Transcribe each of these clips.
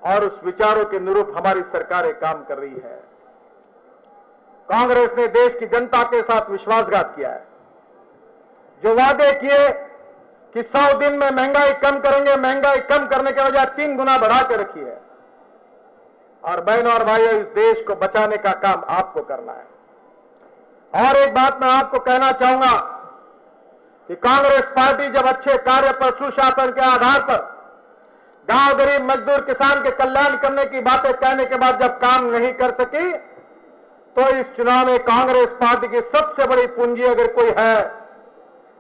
और उस विचारों के अनुरूप हमारी सरकारें काम कर रही है। कांग्रेस ने देश की जनता के साथ विश्वासघात किया है। जो वादे किए कि 100 दिन में महंगाई कम करेंगे, महंगाई कम करने के बजाय 3 गुना बढ़ा के रखी है। और बहनों और भाइयों, इस देश को बचाने का काम आपको करना है। और एक बात मैं आपको कहना चाहूंगा कि कांग्रेस पार्टी जब अच्छे कार्य पर, सुशासन के आधार पर गांव, गरीब, मजदूर, किसान के कल्याण करने की बातें कहने के बाद जब काम नहीं कर सकी, तो इस चुनाव में कांग्रेस पार्टी की सबसे बड़ी पूंजी अगर कोई है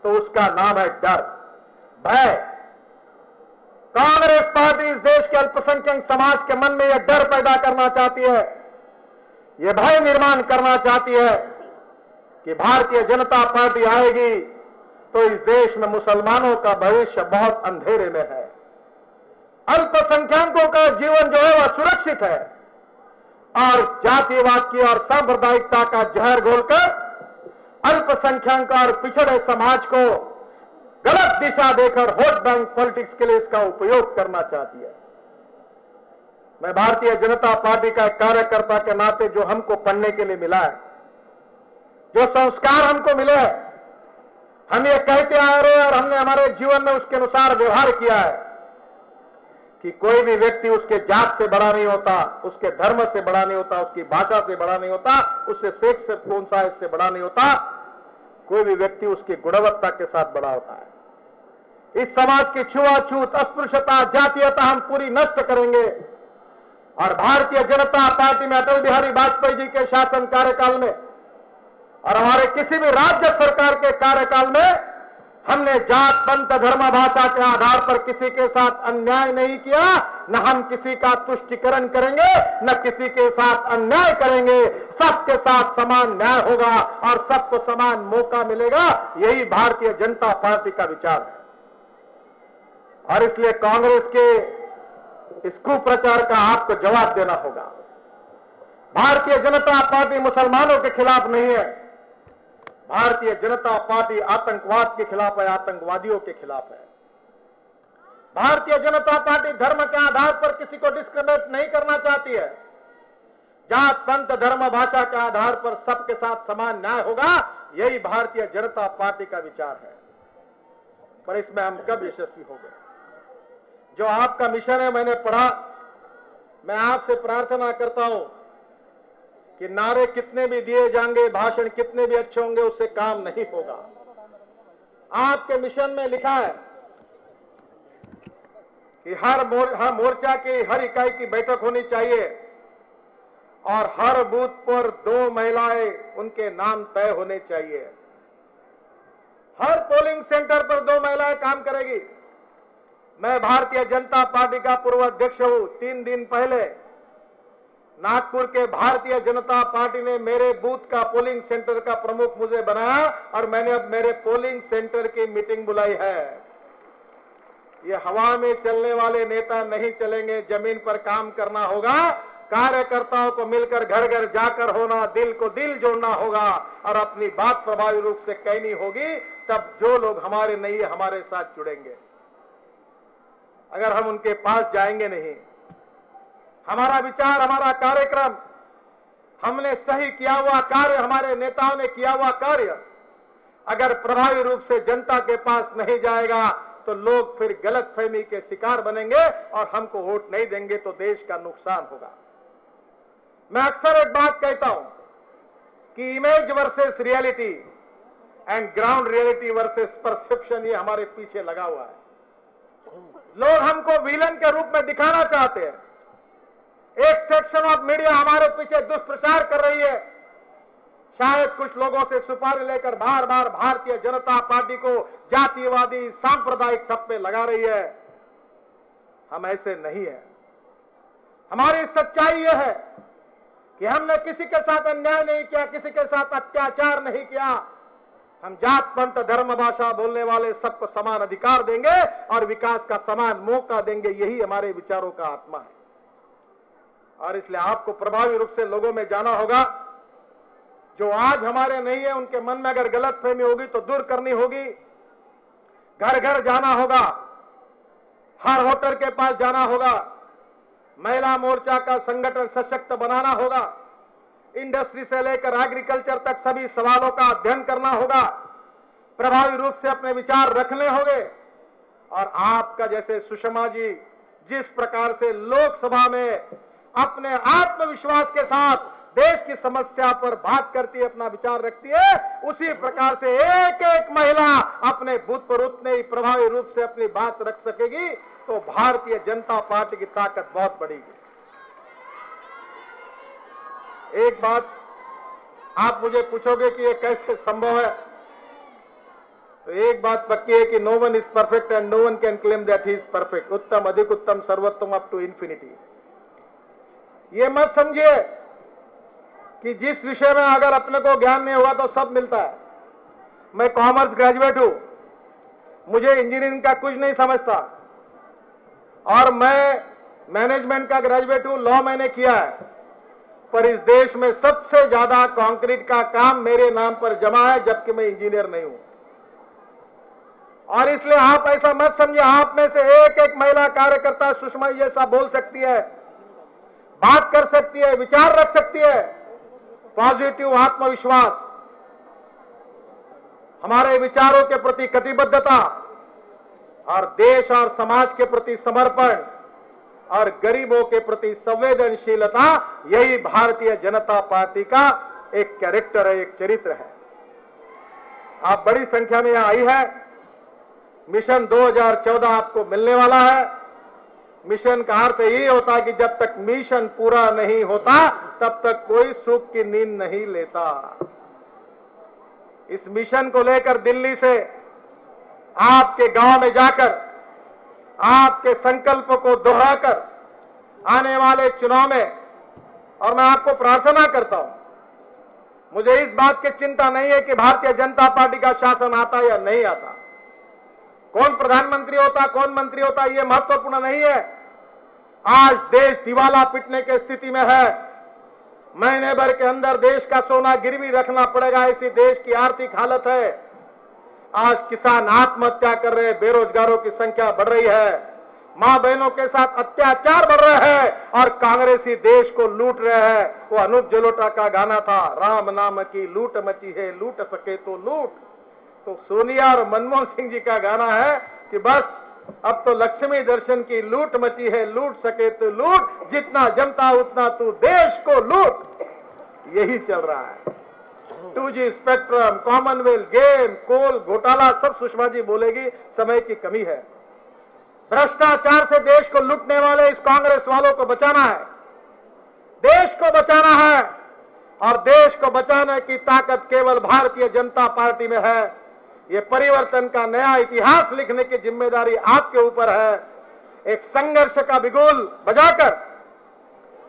तो उसका नाम है डर, भय। कांग्रेस पार्टी इस देश के अल्पसंख्यक समाज के मन में यह डर पैदा करना चाहती है, यह भय निर्माण करना चाहती है कि भारतीय जनता पार्टी आएगी तो इस देश में मुसलमानों का भविष्य बहुत अंधेरे में है। अल्पसंख्यकों का जीवन जो है वह सुरक्षित है, और जातिवाद की और सांप्रदायिकता का जहर घोलकर अल्पसंख्यक और पिछड़े समाज को गलत दिशा देकर वोट बैंक पॉलिटिक्स के लिए इसका उपयोग करना चाहती है। मैं भारतीय जनता पार्टी का एक कार्यकर्ता के नाते जो हमको पढ़ने के लिए मिला है, जो संस्कार हमको मिले हैं, हम ये कहते आ रहे हैं और हमने हमारे जीवन में उसके अनुसार व्यवहार किया है कि कोई भी व्यक्ति उसके जात से बड़ा नहीं होता, उसके धर्म से बड़ा नहीं होता, उसकी भाषा से बड़ा नहीं होता, उससे सेक्स से कौन सा इससे बड़ा नहीं होता। कोई भी व्यक्ति उसकी गुणवत्ता के साथ बड़ा होता है। इस समाज की छुआछूत, अस्पृश्यता, जातीयता हम पूरी नष्ट करेंगे। और भारतीय जनता पार्टी में अटल बिहारी वाजपेयी जी के शासन कार्यकाल में और हमारे किसी भी राज्य सरकार के कार्यकाल में हमने जात, पंथ, धर्म, भाषा के आधार पर किसी के साथ अन्याय नहीं किया, न हम किसी का तुष्टीकरण करेंगे, न किसी के साथ अन्याय करेंगे। सबके साथ समान न्याय होगा और सबको समान मौका मिलेगा। यही भारतीय जनता पार्टी का विचार है। और इसलिए कांग्रेस के इस कुप्रचार का आपको जवाब देना होगा। भारतीय जनता पार्टी मुसलमानों के खिलाफ नहीं है। भारतीय जनता पार्टी आतंकवाद के खिलाफ है, आतंकवादियों के खिलाफ है। भारतीय जनता पार्टी धर्म के आधार पर किसी को डिस्क्रिमिनेट नहीं करना चाहती है। जात, पंथ, धर्म, भाषा के आधार पर सबके साथ समान न्याय होगा, यही भारतीय जनता पार्टी का विचार है। पर इसमें हम कब यशस्वी हो गए? जो आपका मिशन है मैंने पढ़ा। मैं आपसे प्रार्थना करता हूं कि नारे कितने भी दिए जाएंगे, भाषण कितने भी अच्छे होंगे, उससे काम नहीं होगा। आपके मिशन में लिखा है कि हर मोर्चा की हर इकाई की बैठक होनी चाहिए और हर बूथ पर 2 महिलाएं, उनके नाम तय होने चाहिए। हर पोलिंग सेंटर पर 2 महिलाएं काम करेगी। मैं भारतीय जनता पार्टी का पूर्व अध्यक्ष हूं। 3 दिन पहले नागपुर के भारतीय जनता पार्टी ने मेरे बूथ का, पोलिंग सेंटर का प्रमुख मुझे बनाया और मैंने अब मेरे पोलिंग सेंटर की मीटिंग बुलाई है। ये हवा में चलने वाले नेता नहीं चलेंगे, जमीन पर काम करना होगा। कार्यकर्ताओं को मिलकर घर घर जाकर होना, दिल को दिल जोड़ना होगा और अपनी बात प्रभावी रूप से कहनी होगी। तब जो लोग हमारे नहीं है हमारे साथ जुड़ेंगे। अगर हम उनके पास जाएंगे नहीं, हमारा विचार, हमारा कार्यक्रम, हमने सही किया हुआ कार्य, हमारे नेताओं ने किया हुआ कार्य अगर प्रभावी रूप से जनता के पास नहीं जाएगा तो लोग फिर गलतफहमी के शिकार बनेंगे और हमको वोट नहीं देंगे तो देश का नुकसान होगा। मैं अक्सर एक बात कहता हूं कि image versus reality and ground reality versus perception, ये हमारे पीछे लगा हुआ है। लोग हमको विलन के रूप में दिखाना चाहते हैं। एक सेक्शन ऑफ मीडिया हमारे पीछे दुष्प्रचार कर रही है। शायद कुछ लोगों से सुपारी लेकर बार बार भारतीय जनता पार्टी को जातिवादी, सांप्रदायिक ठप्पे लगा रही है। हम ऐसे नहीं है। हमारी सच्चाई यह है कि हमने किसी के साथ अन्याय नहीं किया, किसी के साथ अत्याचार नहीं किया। हम जात, पंथ, धर्म, भाषा बोलने वाले सबको समान अधिकार देंगे और विकास का समान मौका देंगे। यही हमारे विचारों का आत्मा है। और इसलिए आपको प्रभावी रूप से लोगों में जाना होगा। जो आज हमारे नहीं है उनके मन में अगर गलतफहमी होगी तो दूर करनी होगी। घर घर जाना होगा, हर वोटर के पास जाना होगा, महिला मोर्चा का संगठन सशक्त बनाना होगा। इंडस्ट्री से लेकर एग्रीकल्चर तक सभी सवालों का अध्ययन करना होगा। प्रभावी रूप से अपने विचार रखने होंगे। और आपका जैसे सुषमा जी जिस प्रकार से लोकसभा में अपने आत्मविश्वास के साथ देश की समस्या पर बात करती है, अपना विचार रखती है, उसी प्रकार से एक एक महिला अपने बूथ पर उतने ही प्रभावी रूप से अपनी बात रख सकेगी तो भारतीय जनता पार्टी की ताकत बहुत बढ़ेगी। एक बात आप मुझे पूछोगे कि ये कैसे संभव है, तो एक बात पक्की है कि no one is perfect and no one can claim that he is perfect. उत्तम, अधिक उत्तम, सर्वोत्तम, अप टू इंफिनिटी। ये मत समझिए कि जिस विषय में अगर अपने को ज्ञान नहीं होगा तो सब मिलता है। मैं कॉमर्स ग्रेजुएट हूं, मुझे इंजीनियरिंग का कुछ नहीं समझता, और मैं मैनेजमेंट का ग्रेजुएट हूं, लॉ मैंने किया है, पर इस देश में सबसे ज्यादा कंक्रीट का काम मेरे नाम पर जमा है, जबकि मैं इंजीनियर नहीं हूं। और इसलिए आप ऐसा मत समझिए आप में से एक एक महिला कार्यकर्ता सुषमा जी जैसा बोल सकती है, बात कर सकती है, विचार रख सकती है। पॉजिटिव आत्मविश्वास, हमारे विचारों के प्रति कटिबद्धता और देश और समाज के प्रति समर्पण और गरीबों के प्रति संवेदनशीलता, यही भारतीय जनता पार्टी का एक कैरेक्टर है, एक चरित्र है। आप बड़ी संख्या में यहां आई है। मिशन 2014 आपको मिलने वाला है। मिशन का अर्थ यही होता है कि जब तक मिशन पूरा नहीं होता तब तक कोई सुख की नींद नहीं लेता। इस मिशन को लेकर दिल्ली से आपके गांव में जाकर आपके संकल्प को दोहराकर आने वाले चुनाव में, और मैं आपको प्रार्थना करता हूं, मुझे इस बात की चिंता नहीं है कि भारतीय जनता पार्टी का शासन आता या नहीं आता, कौन प्रधानमंत्री होता, कौन मंत्री होता, यह महत्वपूर्ण नहीं है। आज देश दिवाला पिटने की स्थिति में है। महीने भर के अंदर देश का सोना गिरवी रखना पड़ेगा, ऐसी देश की आर्थिक हालत है। आज किसान आत्महत्या कर रहे हैं, बेरोजगारों की संख्या बढ़ रही है, मां बहनों के साथ अत्याचार बढ़ रहे हैं और कांग्रेसी देश को लूट रहे हैं। वो अनूप जलोटा का गाना था, राम नाम की लूट मची है, लूट सके तो लूट। तो सोनिया और मनमोहन सिंह जी का गाना है कि बस अब तो लक्ष्मी दर्शन की लूट मची है, लूट सके तो लूट, जितना जमता उतना तू देश को लूट। यही चल रहा है। 2G स्पेक्ट्रम, कॉमनवेल्थ गेम, कोल घोटाला, सब सुषमा जी बोलेगी, समय की कमी है। भ्रष्टाचार से देश को लूटने वाले इस कांग्रेस वालों को बचाना है, देश को बचाना है, और देश को बचाने की ताकत केवल भारतीय जनता पार्टी में है। ये परिवर्तन का नया इतिहास लिखने की जिम्मेदारी आपके ऊपर है। एक संघर्ष का बिगुल बजाकर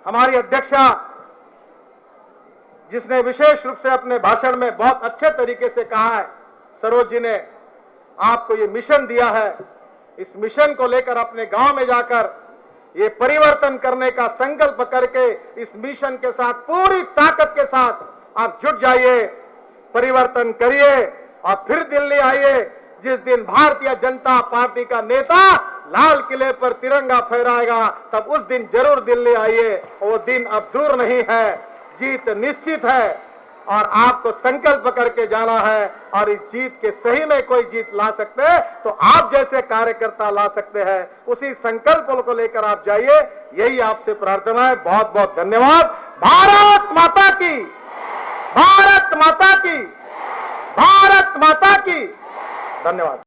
हमारी अध्यक्षा, जिसने विशेष रूप से अपने भाषण में बहुत अच्छे तरीके से कहा है, सरोज जी ने आपको ये मिशन दिया है, इस मिशन को लेकर अपने गांव में जाकर ये परिवर्तन करने का संकल्प करके इस मिशन के साथ पूरी ताकत के साथ आप जुट जाइए, परिवर्तन करिए और फिर दिल्ली आइए। जिस दिन भारतीय जनता पार्टी का नेता लाल किले पर तिरंगा फहराएगा, तब उस दिन जरूर दिल्ली आइए। वो दिन अब दूर नहीं है, जीत निश्चित है और आपको संकल्प करके जाना है। और इस जीत के सही में कोई जीत ला सकते हैं तो आप जैसे कार्यकर्ता ला सकते हैं। उसी संकल्प को लेकर आप जाइए, यही आपसे प्रार्थना है। बहुत बहुत धन्यवाद। भारत माता की, भारत माता की, भारत माता की। धन्यवाद।